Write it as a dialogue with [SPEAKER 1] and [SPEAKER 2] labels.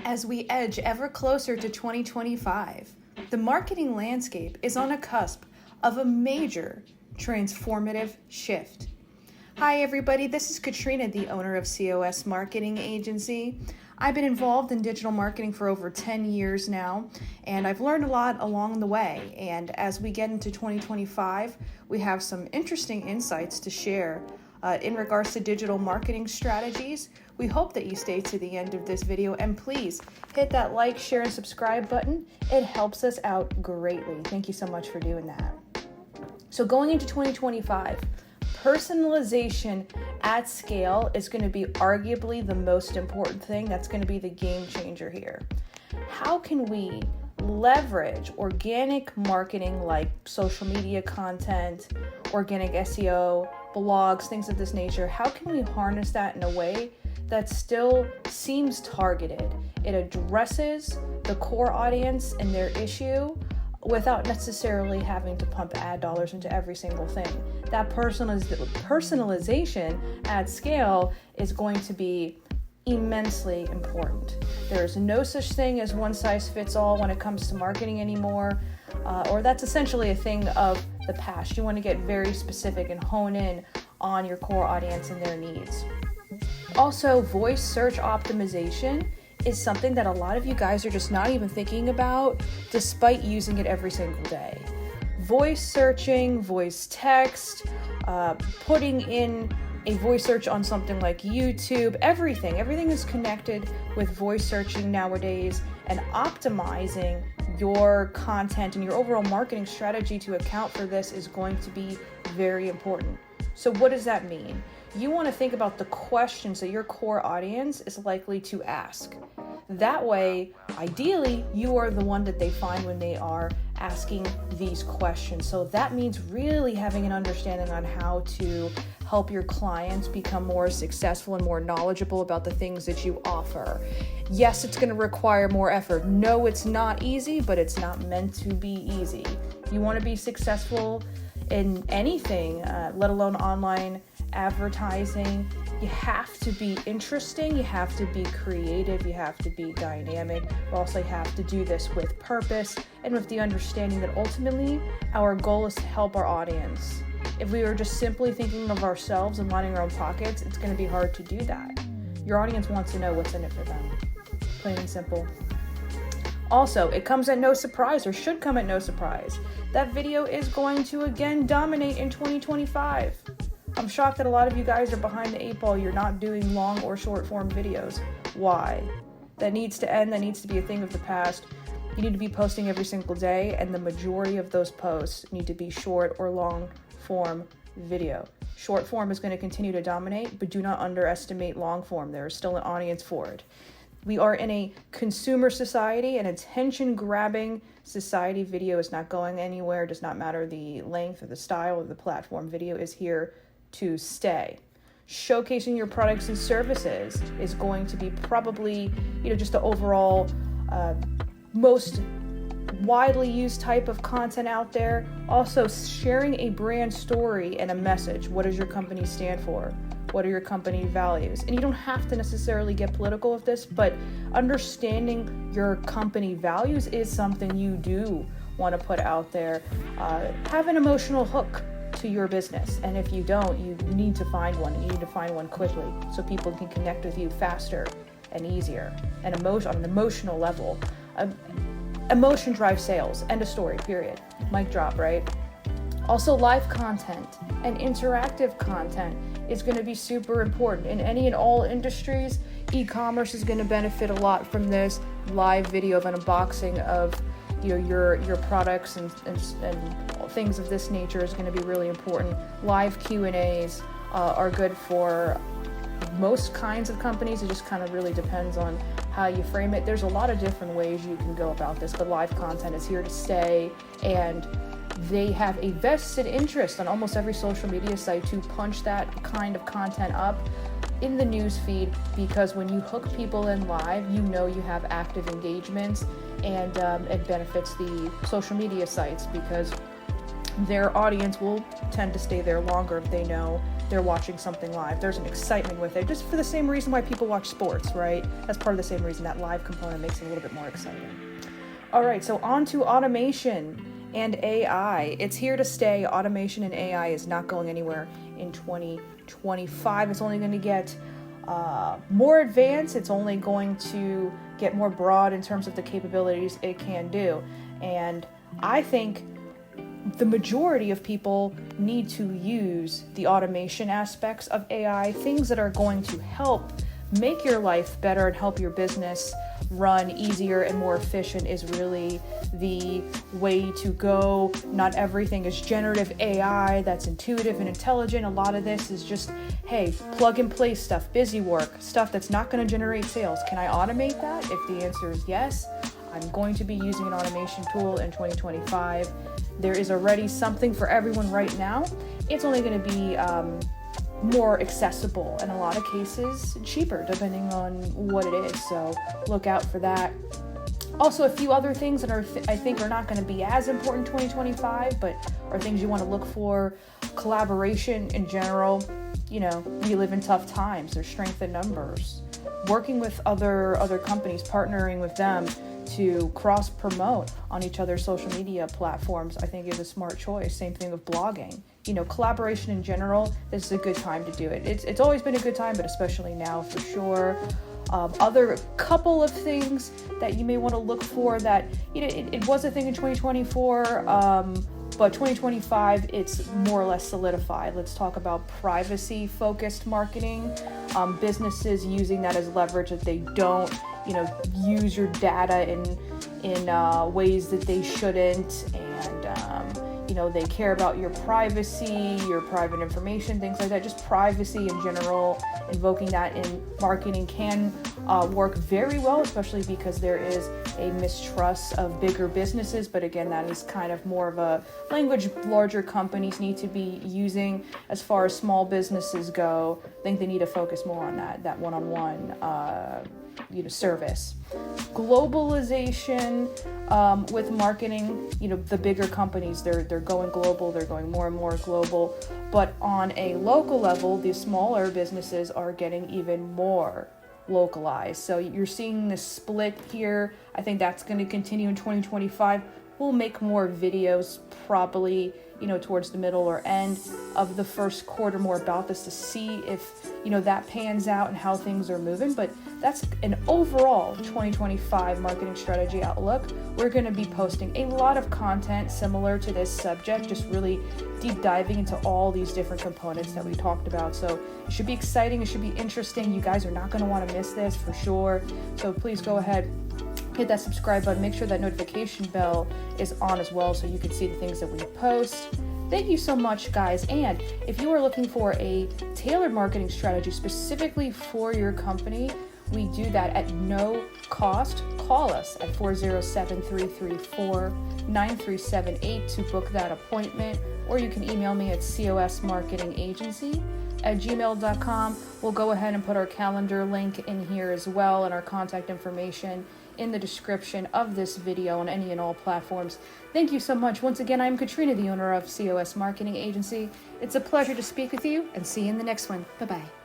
[SPEAKER 1] As we edge ever closer to 2025, the marketing landscape is on a cusp of a major transformative shift. Hi everybody, this is Katrina, the owner of COSMarketing Agency. I've been involved in digital marketing for over 10 years now, and I've learned a lot along the way. And as we get into 2025, we have some interesting insights to share in regards to digital marketing strategies. We hope that you stay to the end of this video, and please hit that like, share, and subscribe button. It helps us out greatly. Thank you so much for doing that. So going into 2025, personalization at scale is going to be arguably the most important thing. That's going to be the game changer here. How can we leverage organic marketing like social media content, organic SEO, blogs, things of this nature? How can we harness that in a way that still seems targeted? It addresses the core audience and their issue without necessarily having to pump ad dollars into every single thing. That personalization at scale is going to be immensely important. There's no such thing as one size fits all when it comes to marketing anymore, or that's essentially a thing of the past. You want to get very specific and hone in on your core audience and their needs. Also, voice search optimization is something that a lot of you guys are just not even thinking about despite using it every single day. Voice searching, voice text, putting in a voice search on something like YouTube, everything is connected with voice searching nowadays, and optimizing your content and your overall marketing strategy to account for this is going to be very important. So what does that mean? You want to think about the questions that your core audience is likely to ask. That way, ideally, you are the one that they find when they are asking these questions. So that means really having an understanding on how to help your clients become more successful and more knowledgeable about the things that you offer. Yes, it's going to require more effort. No, it's not easy, but it's not meant to be easy. You want to be successful in anything, let alone online advertising. You have to be interesting, you have to be creative, you have to be dynamic. You also have to do this with purpose and with the understanding that ultimately our goal is to help our audience. If we are just simply thinking of ourselves and lining our own pockets, it's going to be hard to do that. Your audience wants to know what's in it for them, plain and simple. Also, it comes at no surprise, or should come at no surprise, that video is going to again dominate in 2025. I'm shocked that a lot of you guys are behind the 8 ball. You're not doing long or short form videos. Why? That needs to end. That needs to be a thing of the past. You need to be posting every single day, and the majority of those posts need to be short or long form video. Short form is going to continue to dominate, but do not underestimate long form. There is still an audience for it. We are in a consumer society, an attention-grabbing society. Video is not going anywhere. It does not matter the length or the style of the platform. Video is here to stay. Showcasing your products and services is going to be probably, just the overall most widely used type of content out there. Also, sharing a brand story and a message. What does your company stand for? What are your company values? And you don't have to necessarily get political with this, but understanding your company values is something you do want to put out there. Have an emotional hook to your business. And if you don't, you need to find one. You need to find one quickly so people can connect with you faster and easier. And on an emotional level. Emotion drives sales. End of story, period. Mic drop, right? Also, live content and interactive content is going to be super important. In any and all industries, e-commerce is going to benefit a lot from this. Live video of an unboxing of your products and things of this nature is going to be really important. Live Q&As are good for most kinds of companies. It just kind of really depends on how you frame it. There's a lot of different ways you can go about this, but live content is here to stay, and they have a vested interest on almost every social media site to punch that kind of content up in the news feed, because when you hook people in live, you have active engagements, and it benefits the social media sites because their audience will tend to stay there longer if they know they're watching something live. There's an excitement with it, just for the same reason why people watch sports, right? That's part of the same reason that live component makes it a little bit more exciting. All right, so on to automation and AI. It's here to stay. Automation and AI is not going anywhere in 2025. It's only going to get more advanced. It's only going to get more broad in terms of the capabilities it can do. And I think the majority of people need to use the automation aspects of AI, things that are going to help make your life better and help your business run easier and more efficient is really the way to go. Not everything is generative AI that's intuitive and intelligent. A lot of this is just, hey, plug and play stuff, busy work, stuff that's not going to generate sales. Can I automate that? If the answer is yes, I'm going to be using an automation tool in 2025. There is already something for everyone right now. It's only going to be more accessible, in a lot of cases cheaper, depending on what it is. So look out for that. Also, a few other things that I think are not going to be as important in 2025, but are things you want to look for. Collaboration in general. You know, we live in tough times. There's strength in numbers. Working with other companies, partnering with them to cross promote on each other's social media platforms, I think is a smart choice. Same thing with blogging. You know, collaboration in general, this is a good time to do it. It's always been a good time, but especially now for sure. Other couple of things that you may want to look for that, you know, it was a thing in 2024, but 2025, it's more or less solidified. Let's talk about privacy-focused marketing. Businesses using that as leverage, that they don't, you know, use your data in ways that they shouldn't, and you know, they care about your privacy, your private information, things like that. Just privacy in general, invoking that in marketing can work very well, especially because there is a mistrust of bigger businesses. But again, that is kind of more of a language larger companies need to be using. As far as small businesses go, I think they need to focus more on that one-on-one service. Globalization with marketing, you know, the bigger companies, they're going global, they're going more and more global. But on a local level, the smaller businesses are getting even more localized. So you're seeing this split here. I think that's going to continue in 2025. We'll make more videos probably, you know, towards the middle or end of the first quarter, more about this to see if, you know, that pans out and how things are moving. But that's an overall 2025 marketing strategy outlook. We're going to be posting a lot of content similar to this subject, just really deep diving into all these different components that we talked about. So it should be exciting. It should be interesting. You guys are not going to want to miss this for sure. So please go ahead, hit that subscribe button, make sure that notification bell is on as well so you can see the things that we post. Thank you so much, guys. And if you are looking for a tailored marketing strategy specifically for your company, we do that at no cost. Call us at 407-334-9378 to book that appointment, or you can email me at COSMarketingAgency@gmail.com. We'll go ahead and put our calendar link in here as well, and our contact information in the description of this video on any and all platforms. Thank you so much. Once again, I'm Katrina, the owner of COS Marketing Agency. It's a pleasure to speak with you, and see you in the next one. Bye-bye.